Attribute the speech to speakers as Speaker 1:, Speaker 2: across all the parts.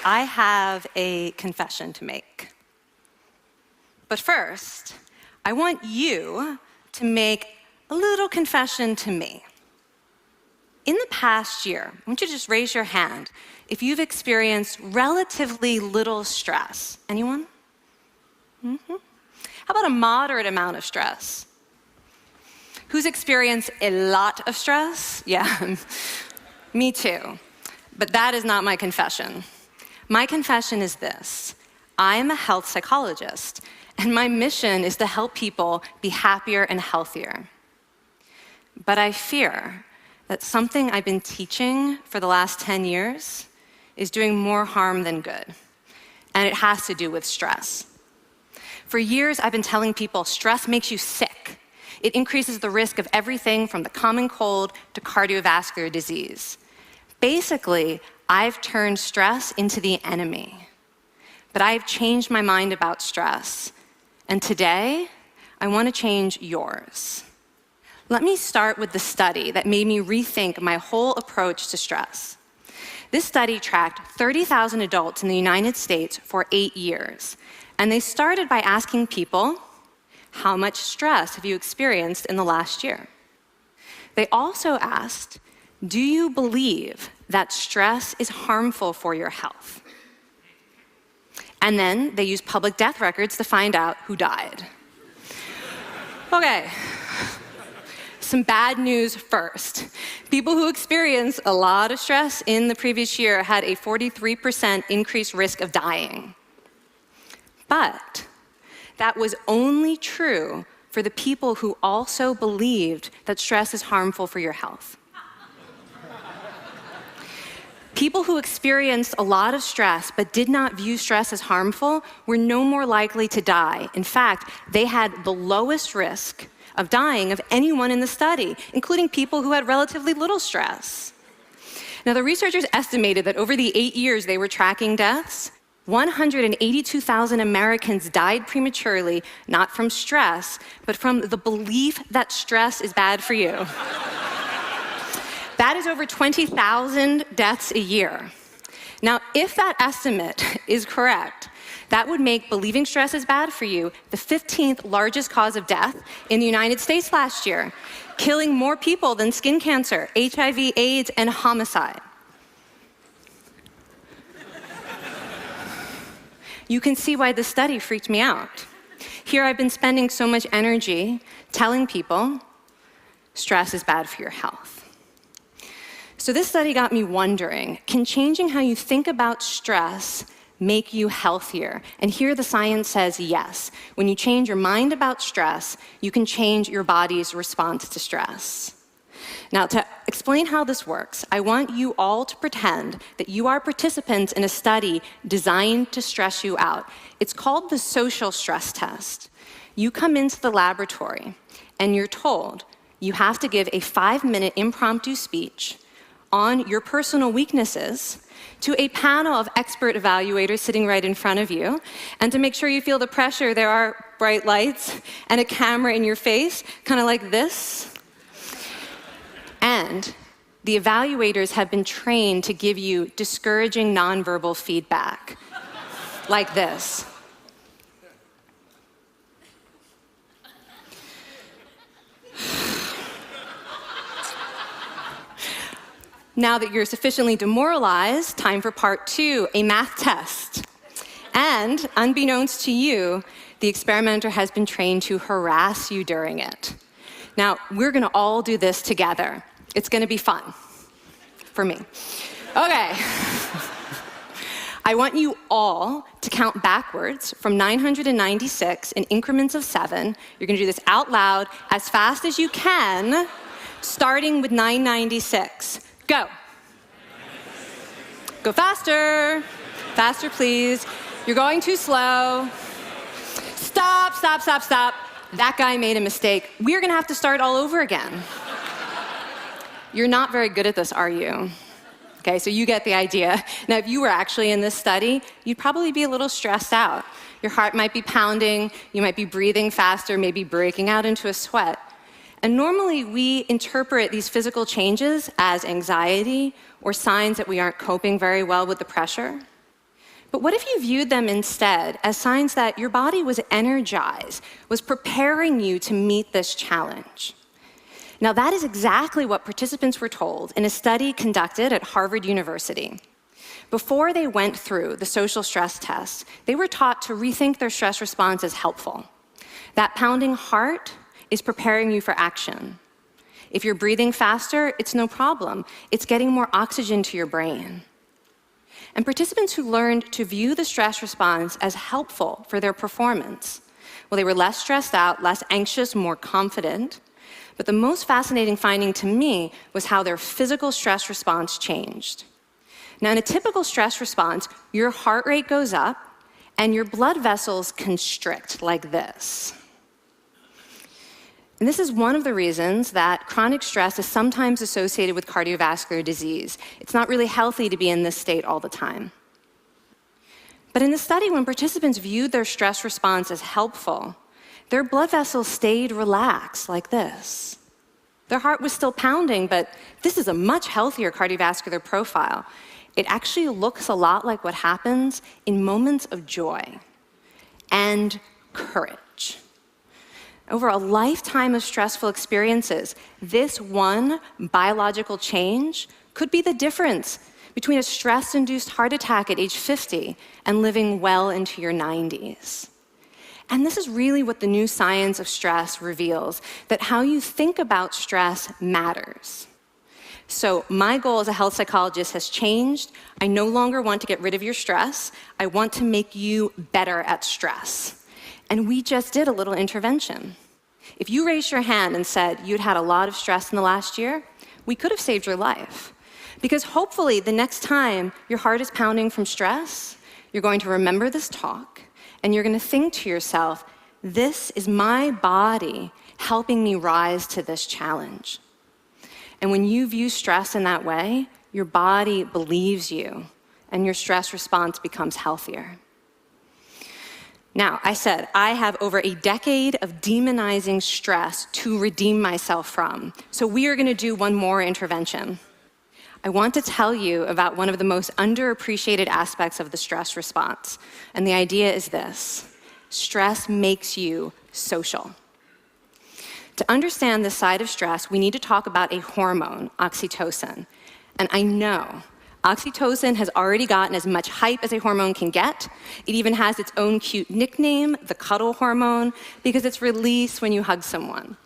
Speaker 1: I have a confession to make. But first, I want you to make a little confession to me. In the past year, I want you to just raise your hand if you've experienced relatively little stress. Anyone? How about a moderate amount of stress? Who's experienced a lot of stress? Yeah, me too. But that is not my confession. My confession is this: I'm a health psychologist, and my mission is to help people be happier and healthier. But I fear that something I've been teaching for the last 10 years is doing more harm than good, and it has to do with stress. For years, I've been telling people stress makes you sick. It increases the risk of everything from the common cold to cardiovascular disease. Basically, I've turned stress into the enemy. But I've changed my mind about stress, and today, I want to change yours. Let me start with the study that made me rethink my whole approach to stress. This study tracked 30,000 adults in the United States for 8 years, and they started by asking people, how much stress have you experienced in the last year? They also asked, do you believe that stress is harmful for your health? And then they used public death records to find out who died. Okay. Some bad news first. People who experienced a lot of stress in the previous year had a 43% increased risk of dying. But that was only true for the people who also believed that stress is harmful for your health. People who experienced a lot of stress but did not view stress as harmful were no more likely to die. In fact, they had the lowest risk of dying of anyone in the study, including people who had relatively little stress. Now, the researchers estimated that over the 8 years they were tracking deaths, 182,000 Americans died prematurely, not from stress, but from the belief that stress is bad for you. That is over 20,000 deaths a year. Now, if that estimate is correct, that would make believing stress is bad for you the 15th largest cause of death in the United States last year, killing more people than skin cancer, HIV, AIDS, and homicide. You can see why this study freaked me out. Here I've been spending so much energy telling people stress is bad for your health. So this study got me wondering, can changing how you think about stress make you healthier? And here the science says yes. When you change your mind about stress, you can change your body's response to stress. Now, to explain how this works, I want you all to pretend that you are participants in a study designed to stress you out. It's called the social stress test. You come into the laboratory, and you're told you have to give a 5-minute impromptu speech on your personal weaknesses to a panel of expert evaluators sitting right in front of you. And to make sure you feel the pressure, there are bright lights and a camera in your face, kind of like this. And the evaluators have been trained to give you discouraging nonverbal feedback, like this. Now that you're sufficiently demoralized, time for part 2, a math test. And unbeknownst to you, the experimenter has been trained to harass you during it. Now, we're gonna all do this together. It's gonna be fun, for me. Okay. I want you all to count backwards from 996 in increments of 7. You're gonna do this out loud as fast as you can, starting with 996. Go. Go faster. Faster, please. You're going too slow. Stop, stop, stop, stop. That guy made a mistake. We're gonna have to start all over again. You're not very good at this, are you? Okay, so you get the idea. Now, if you were actually in this study, you'd probably be a little stressed out. Your heart might be pounding, you might be breathing faster, maybe breaking out into a sweat. And normally we interpret these physical changes as anxiety or signs that we aren't coping very well with the pressure. But what if you viewed them instead as signs that your body was energized, was preparing you to meet this challenge? Now, that is exactly what participants were told in a study conducted at Harvard University. Before they went through the social stress test, they were taught to rethink their stress response as helpful. That pounding heart is preparing you for action. If you're breathing faster, it's no problem. It's getting more oxygen to your brain. And participants who learned to view the stress response as helpful for their performance, well, they were less stressed out, less anxious, more confident. But the most fascinating finding to me was how their physical stress response changed. Now, in a typical stress response, your heart rate goes up and your blood vessels constrict like this. And this is one of the reasons that chronic stress is sometimes associated with cardiovascular disease. It's not really healthy to be in this state all the time. But in the study, when participants viewed their stress response as helpful, their blood vessels stayed relaxed like this. Their heart was still pounding, but this is a much healthier cardiovascular profile. It actually looks a lot like what happens in moments of joy and courage. Over a lifetime of stressful experiences, this one biological change could be the difference between a stress-induced heart attack at age 50 and living well into your 90s. And this is really what the new science of stress reveals, that how you think about stress matters. So my goal as a health psychologist has changed. I no longer want to get rid of your stress. I want to make you better at stress. And we just did a little intervention. If you raised your hand and said you'd had a lot of stress in the last year, we could have saved your life. Because hopefully the next time your heart is pounding from stress, you're going to remember this talk, and you're going to think to yourself, this is my body helping me rise to this challenge. And when you view stress in that way, your body believes you, and your stress response becomes healthier. Now, I said I have over a decade of demonizing stress to redeem myself from. So we are going to do one more intervention. I want to tell you about one of the most underappreciated aspects of the stress response. And the idea is this: stress makes you social. To understand this side of stress, we need to talk about a hormone, oxytocin. And I know oxytocin has already gotten as much hype as a hormone can get. It even has its own cute nickname, the cuddle hormone, because it's released when you hug someone.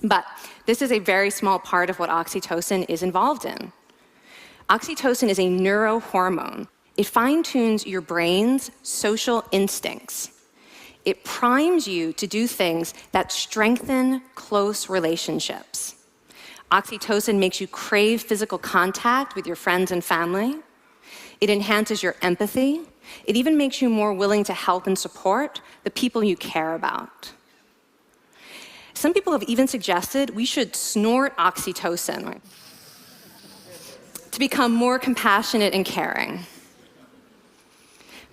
Speaker 1: But this is a very small part of what oxytocin is involved in. Oxytocin is a neurohormone. It fine-tunes your brain's social instincts. It primes you to do things that strengthen close relationships. Oxytocin makes you crave physical contact with your friends and family. It enhances your empathy. It even makes you more willing to help and support the people you care about. Some people have even suggested we should snort oxytocin, right, to become more compassionate and caring.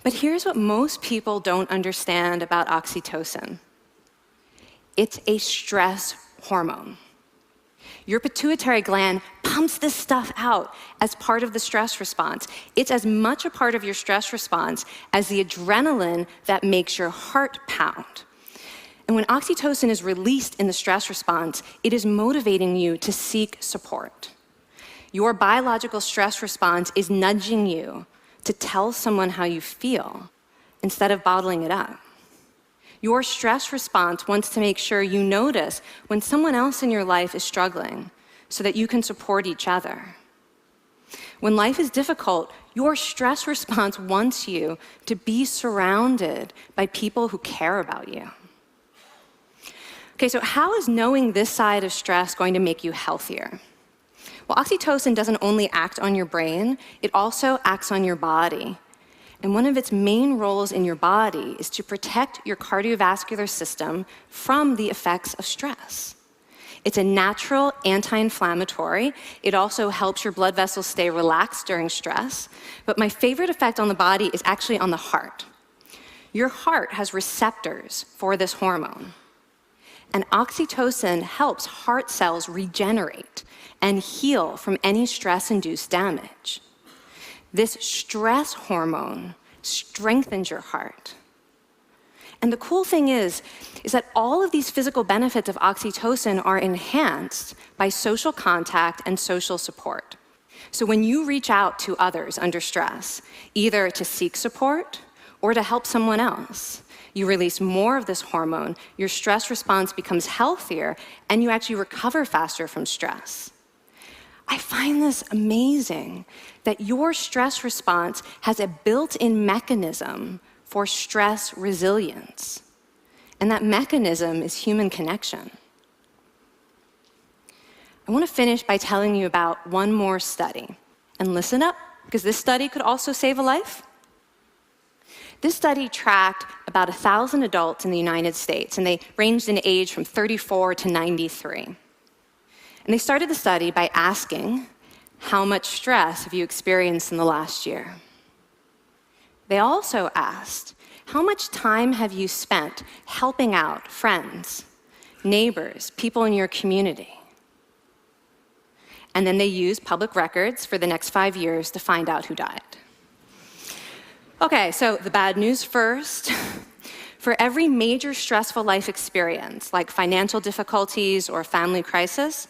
Speaker 1: But here's what most people don't understand about oxytocin. It's a stress hormone. Your pituitary gland pumps this stuff out as part of the stress response. It's as much a part of your stress response as the adrenaline that makes your heart pound. And when oxytocin is released in the stress response, it is motivating you to seek support. Your biological stress response is nudging you to tell someone how you feel instead of bottling it up. Your stress response wants to make sure you notice when someone else in your life is struggling so that you can support each other. When life is difficult, your stress response wants you to be surrounded by people who care about you. Okay, so how is knowing this side of stress going to make you healthier? Well, oxytocin doesn't only act on your brain, it also acts on your body. And one of its main roles in your body is to protect your cardiovascular system from the effects of stress. It's a natural anti-inflammatory. It also helps your blood vessels stay relaxed during stress. But my favorite effect on the body is actually on the heart. Your heart has receptors for this hormone. And oxytocin helps heart cells regenerate and heal from any stress-induced damage. This stress hormone strengthens your heart. And the cool thing is that all of these physical benefits of oxytocin are enhanced by social contact and social support. So when you reach out to others under stress, either to seek support or to help someone else, you release more of this hormone, your stress response becomes healthier, and you actually recover faster from stress. I find this amazing that your stress response has a built-in mechanism for stress resilience. And that mechanism is human connection. I want to finish by telling you about one more study. And listen up, because this study could also save a life. This study tracked about 1,000 adults in the United States, and they ranged in age from 34 to 93. And they started the study by asking, how much stress have you experienced in the last year? They also asked, how much time have you spent helping out friends, neighbors, people in your community? And then they used public records for the next 5 years to find out who died. Okay, so the bad news first. For every major stressful life experience, like financial difficulties or family crisis,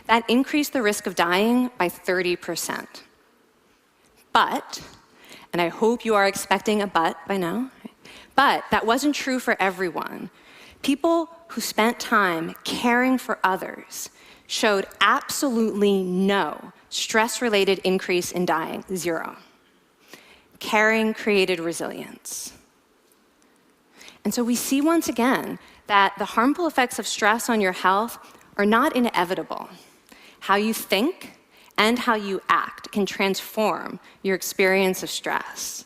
Speaker 1: that increased the risk of dying by 30%. But, and I hope you are expecting a but by now, but that wasn't true for everyone. People who spent time caring for others showed absolutely no stress-related increase in dying, 0. Caring created resilience. And so we see once again that the harmful effects of stress on your health are not inevitable. How you think and how you act can transform your experience of stress.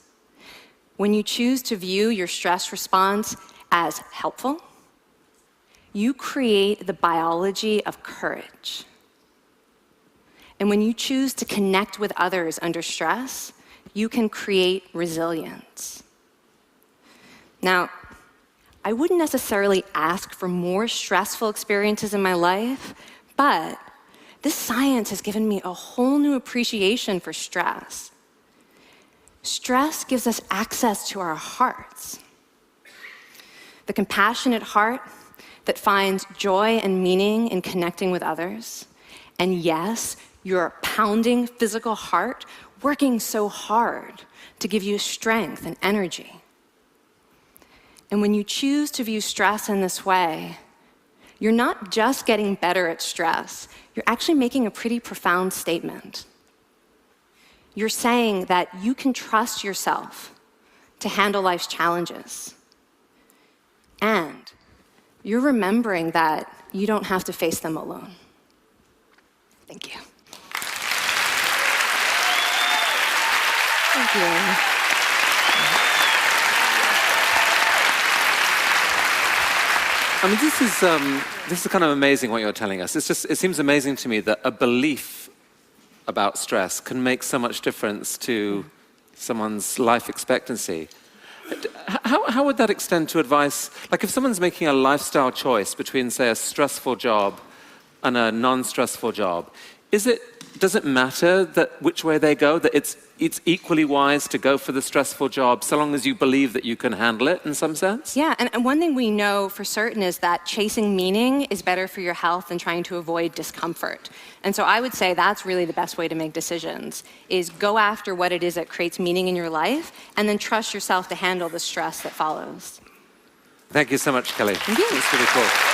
Speaker 1: When you choose to view your stress response as helpful, you create the biology of courage. And when you choose to connect with others under stress, you can create resilience. Now, I wouldn't necessarily ask for more stressful experiences in my life, but this science has given me a whole new appreciation for stress. Stress gives us access to our hearts. The compassionate heart that finds joy and meaning in connecting with others. And yes, your pounding physical heart working so hard to give you strength and energy. And when you choose to view stress in this way, you're not just getting better at stress, you're actually making a pretty profound statement. You're saying that you can trust yourself to handle life's challenges. And you're remembering that you don't have to face them alone. Thank you. Thank you.
Speaker 2: I mean, this is kind of amazing what you're telling us. It seems amazing to me that a belief about stress can make so much difference to someone's life expectancy. How would that extend to advice? Like if someone's making a lifestyle choice between, say, a stressful job and a non-stressful job, does it matter that which way they go, that it's equally wise to go for the stressful job so long as you believe that you can handle it in some sense?
Speaker 1: Yeah, and one thing we know for certain is that chasing meaning is better for your health than trying to avoid discomfort. And so I would say that's really the best way to make decisions, is go after what it is that creates meaning in your life, and then trust yourself to handle the stress that follows.
Speaker 2: Thank you so much, Kelly.
Speaker 1: Thank you.
Speaker 2: It's really cool.